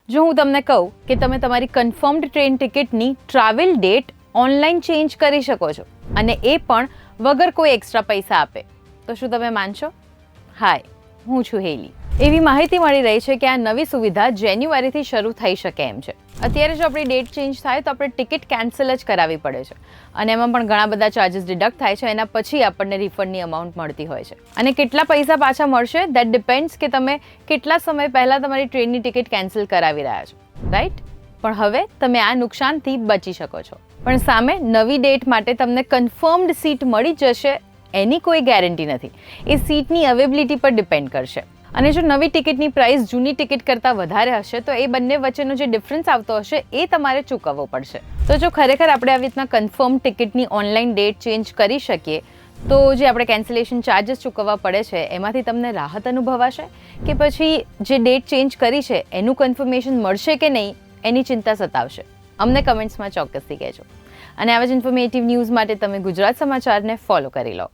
જો હું તમને કહું કે તમે તમારી કન્ફર્મ્ડ ટ્રેન ટિકિટની ટ્રાવેલ ડેટ ઓનલાઈન ચેન્જ કરી શકો છો અને એ પણ વગર કોઈ એક્સ્ટ્રા પૈસા આપે, તો શું તમે માનશો? હાય, હું છું હેલી. એવી માહિતી મળી રહી છે કે આ નવી સુવિધા જાન્યુઆરીથી શરૂ થઈ શકે એમ છે. અત્યારે જો આપણી ડેટ ચેન્જ થાય તો આપણે ટિકિટ કેન્સલ જ કરાવવી પડે છે અને એમાં પણ ઘણા બધા ચાર્જીસ ડિડક્ટ થાય છે. એના પછી આપણને રિફંડની અમાઉન્ટ મળતી હોય છે અને કેટલા પૈસા પાછા મળશે દેટ ડિપેન્ડ્સ કે તમે કેટલા સમય પહેલાં તમારી ટ્રેનની ટિકિટ કેન્સલ કરાવી રહ્યા છો, રાઈટ? પણ હવે તમે આ નુકસાનથી બચી શકો છો. પણ સામે નવી ડેટ માટે તમને કન્ફર્મ્ડ સીટ મળી જશે એની કોઈ ગેરંટી નથી. એ સીટની અવેબિલિટી પર ડિપેન્ડ કરશે. અને જો નવી ટિકિટની પ્રાઇસ જૂની ટિકિટ કરતાં વધારે હશે તો એ બંને વચ્ચેનો જે ડિફરન્સ આવતો હશે એ તમારે ચૂકવવો પડશે. તો જો ખરેખર આપણે આવી રીતના કન્ફર્મ ટિકિટની ઓનલાઈન ડેટ ચેન્જ કરી શકીએ તો જે આપણે કેન્સલેશન ચાર્જીસ ચૂકવવા પડે છે એમાંથી તમને રાહત અનુભવાશે કે પછી જે ડેટ ચેન્જ કરી છે એનું કન્ફર્મેશન મળશે કે નહીં એની ચિંતા સતાવશે? અમને કમેન્ટ્સમાં ચોક્કસથી કહેજો. અને આવા જ ઇન્ફોર્મેટિવ ન્યૂઝ માટે તમે ગુજરાત સમાચારને ફોલો કરી લો.